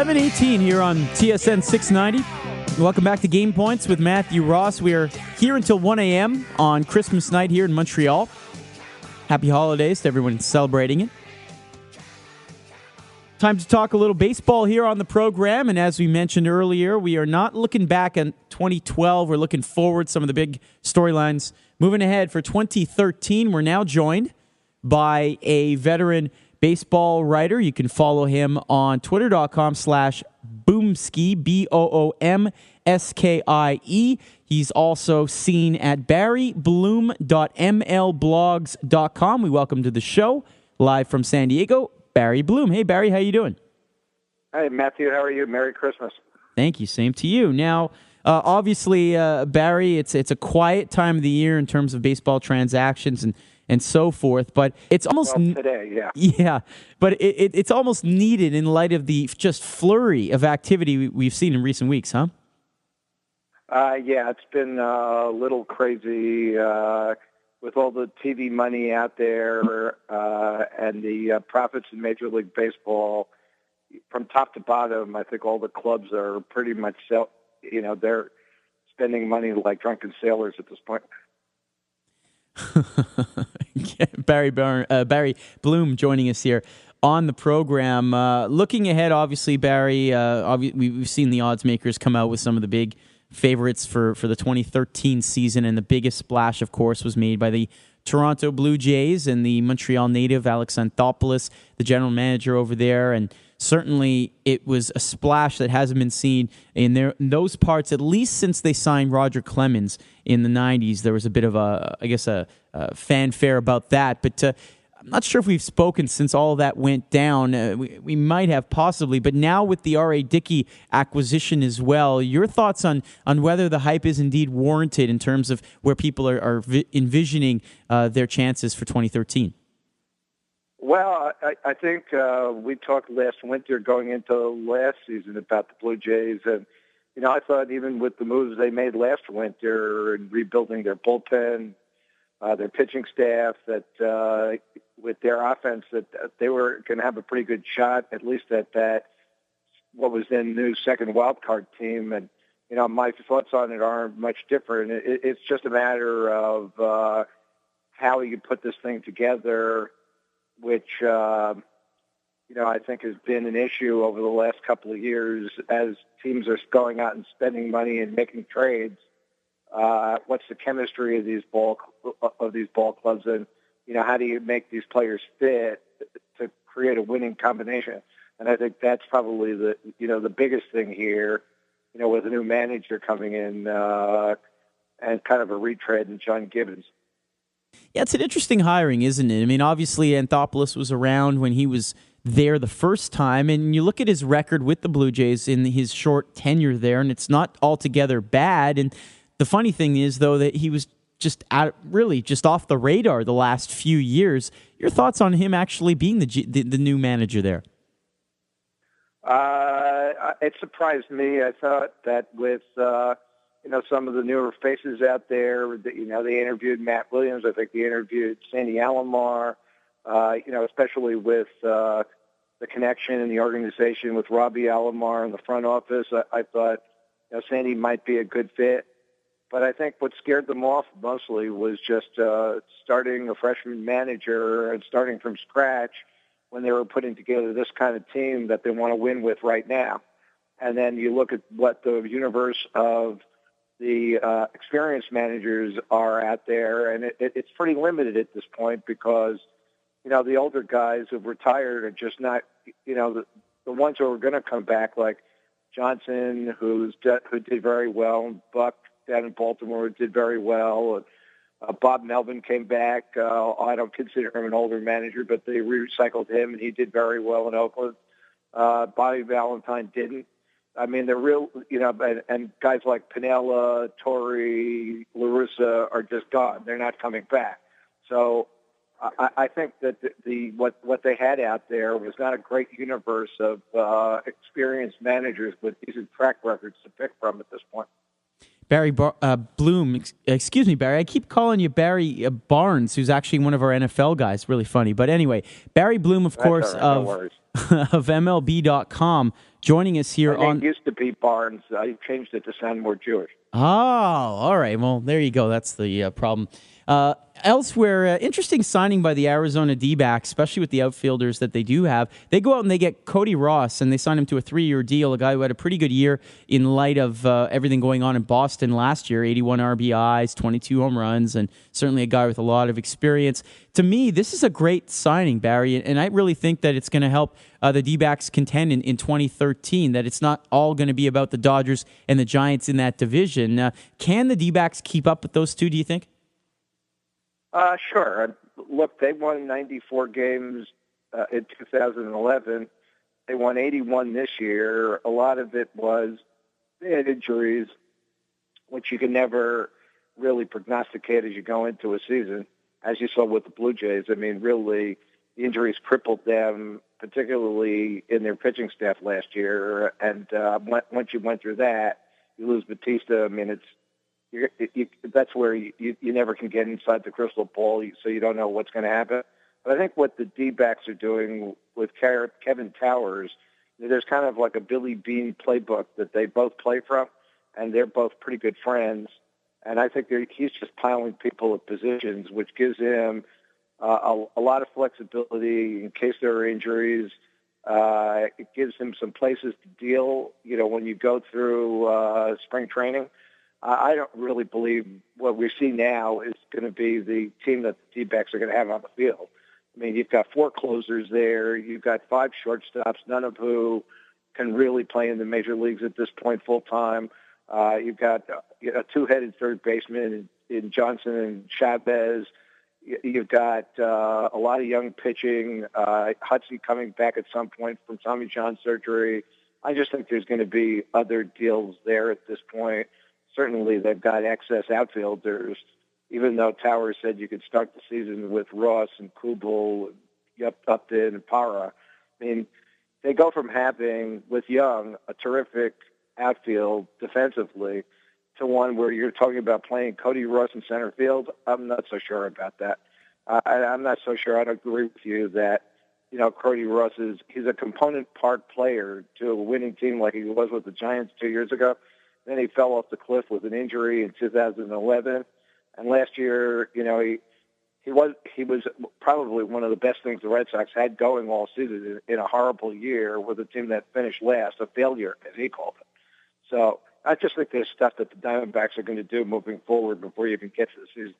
11:18 here on TSN 690. Welcome back to Game Points with Matthew Ross. We are here until 1 a.m. on Christmas night here in Montreal. Happy holidays to everyone celebrating it. Time to talk a little baseball here on the program, and as we mentioned earlier, we are not looking back at 2012. We're looking forward, some of the big storylines. Moving ahead for 2013, we're now joined by a veteran baseball writer. You can follow him on twitter.com/Boomski, BOOMSKIE. He's also seen at barrybloom.mlblogs.com. We welcome to the show, live from San Diego, Barry Bloom. Hey, Barry, how you doing? Hey, Matthew, how are you? Merry Christmas. Thank you. Same to you. Now, obviously, Barry, it's a quiet time of the year in terms of baseball transactions and so forth, but it's almost today, yeah. Yeah, but it's almost needed in light of the just flurry of activity we've seen in recent weeks, huh? Yeah, it's been a little crazy with all the TV money out there and the profits in Major League Baseball. From top to bottom, I think all the clubs are pretty much they're spending money like drunken sailors at this point. Barry Bloom joining us here on the program. Looking ahead, obviously, Barry, we've seen the odds makers come out with some of the big favorites for the 2013 season, and the biggest splash, of course, was made by the Toronto Blue Jays and the Montreal native Alex Anthopoulos, the general manager over there, and certainly it was a splash that hasn't been seen in those parts, at least since they signed Roger Clemens in the 90s. There was a bit of a fanfare about that, but I'm not sure if we've spoken since all of that went down. We might have possibly, but now with the R.A. Dickey acquisition as well, your thoughts on whether the hype is indeed warranted in terms of where people are envisioning their chances for 2013? Well, I think we talked last winter going into last season about the Blue Jays, and I thought even with the moves they made last winter and rebuilding their bullpen, their pitching staff, that with their offense, that they were going to have a pretty good shot, at least at that what was then new second wild card team. And my thoughts on it aren't much different. It's just a matter of how you put this thing together, which I think has been an issue over the last couple of years as teams are going out and spending money and making trades. What's the chemistry of these ball clubs, and how do you make these players fit to create a winning combination? And I think that's probably the biggest thing here. With a new manager coming in and kind of a retread in John Gibbons. Yeah, it's an interesting hiring, isn't it? I mean, obviously, Anthopoulos was around when he was there the first time, and you look at his record with the Blue Jays in his short tenure there, and it's not altogether bad. And the funny thing is, though, that he was just off the radar the last few years. Your thoughts on him actually being the new manager there? It surprised me. I thought that with some of the newer faces out there, they interviewed Matt Williams. I think they interviewed Sandy Alomar. Especially with the connection and the organization with Robbie Alomar in the front office, I thought Sandy might be a good fit. But I think what scared them off mostly was just starting a freshman manager and starting from scratch when they were putting together this kind of team that they want to win with right now. And then you look at what the universe of the experienced managers are out there, and it's pretty limited at this point because, the older guys who've retired are just not, the ones who are going to come back, like Johnson, who did very well, and Buck down in Baltimore did very well. Bob Melvin came back. I don't consider him an older manager, but they recycled him, and he did very well in Oakland. Bobby Valentine didn't. I mean, they're real, and guys like Piniella, Torrey, LaRussa are just gone. They're not coming back. So I think that what they had out there was not a great universe of experienced managers with decent track records to pick from at this point. Barry Bloom, excuse me, Barry. I keep calling you Barry Barnes, who's actually one of our NFL guys. Really funny. But anyway, Barry Bloom, of course, of MLB.com, joining us here My name on... used to be Barnes. I changed it to sound more Jewish. Oh, all right. Well, there you go. That's the problem. Elsewhere, interesting signing by the Arizona D-backs, especially with the outfielders that they do have. They go out and they get Cody Ross, and they sign him to a 3-year deal, a guy who had a pretty good year in light of everything going on in Boston last year, 81 RBIs, 22 home runs, and certainly a guy with a lot of experience. To me, this is a great signing, Barry, and I really think that it's going to help the D-backs contend in 2013, that it's not all going to be about the Dodgers and the Giants in that division. Can the D-backs keep up with those two, do you think? Sure. Look, they won 94 games in 2011. They won 81 this year. A lot of it was they had injuries, which you can never really prognosticate as you go into a season, as you saw with the Blue Jays. I mean, really, the injuries crippled them, particularly in their pitching staff last year. And once you went through that, you lose Batista. I mean, that's where you never can get inside the crystal ball, so you don't know what's going to happen. But I think what the D-backs are doing with Kevin Towers, there's kind of like a Billy Beane playbook that they both play from, and they're both pretty good friends. And I think he's just piling people at positions, which gives him a lot of flexibility in case there are injuries. It gives him some places to deal, when you go through spring training. I don't really believe what we see now is going to be the team that the D-backs are going to have on the field. I mean, you've got 4 closers there. You've got 5 shortstops, none of who can really play in the major leagues at this point full-time. You've got a 2-headed third baseman in Johnson and Chavez. You've got a lot of young pitching. Hudson coming back at some point from Tommy John surgery. I just think there's going to be other deals there at this point. Certainly, they've got excess outfielders, even though Towers said you could start the season with Ross and Kubel, Upton, and Parra. I mean, they go from having, with Young, a terrific outfield defensively to one where you're talking about playing Cody Ross in center field. I'm not so sure about that. I'm not so sure. I don't agree with you that, Cody Ross he's a component part player to a winning team like he was with the Giants 2 years ago. Then he fell off the cliff with an injury in 2011, and last year, he was probably one of the best things the Red Sox had going all season in a horrible year with a team that finished last, a failure as he called it. So I just think there's stuff that the Diamondbacks are going to do moving forward before you even get to the season.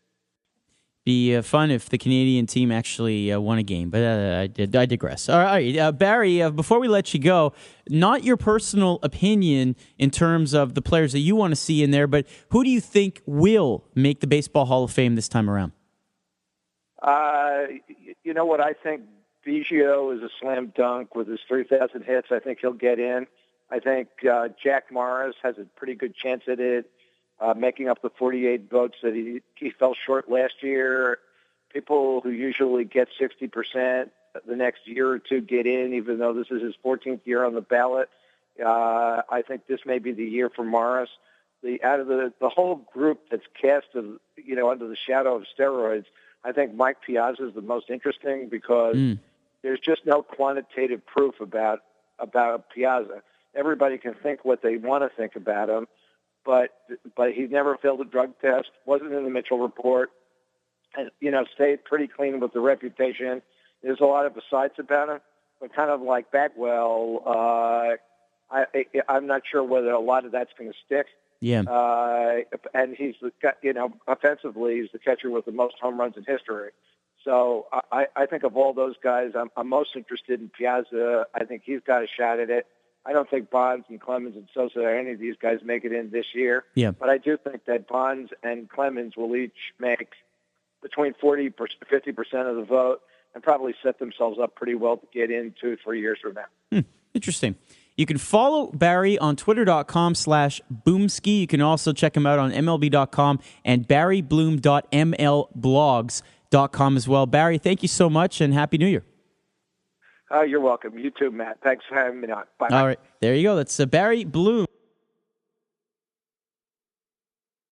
Be fun if the Canadian team actually won a game, but I digress. All right, Barry, before we let you go, not your personal opinion in terms of the players that you want to see in there, but who do you think will make the Baseball Hall of Fame this time around? You know what? I think Biggio is a slam dunk with his 3,000 hits. I think he'll get in. I think Jack Morris has a pretty good chance at it. Making up the 48 votes that he fell short last year. People who usually get 60% the next year or two get in, even though this is his 14th year on the ballot. I think this may be the year for Morris. Out of the whole group that's cast under the shadow of steroids, I think Mike Piazza is the most interesting because there's just no quantitative proof about Piazza. Everybody can think what they want to think about him. But he's never failed a drug test, wasn't in the Mitchell report, and, stayed pretty clean with the reputation. There's a lot of asides about him, but kind of like Bagwell, I'm not sure whether a lot of that's going to stick. Yeah. And he's, offensively, he's the catcher with the most home runs in history. So I think of all those guys, I'm most interested in Piazza. I think he's got a shot at it. I don't think Bonds and Clemens and Sosa or any of these guys make it in this year. Yeah. But I do think that Bonds and Clemens will each make between 40% to 50% of the vote and probably set themselves up pretty well to get in 2-3 years from now. Interesting. You can follow Barry on twitter.com/Boomski. You can also check him out on MLB.com and barrybloom.mlblogs.com as well. Barry, thank you so much and Happy New Year. You're welcome. You too, Matt. Thanks for having me on. Bye. All right. There you go. That's Barry Bloom.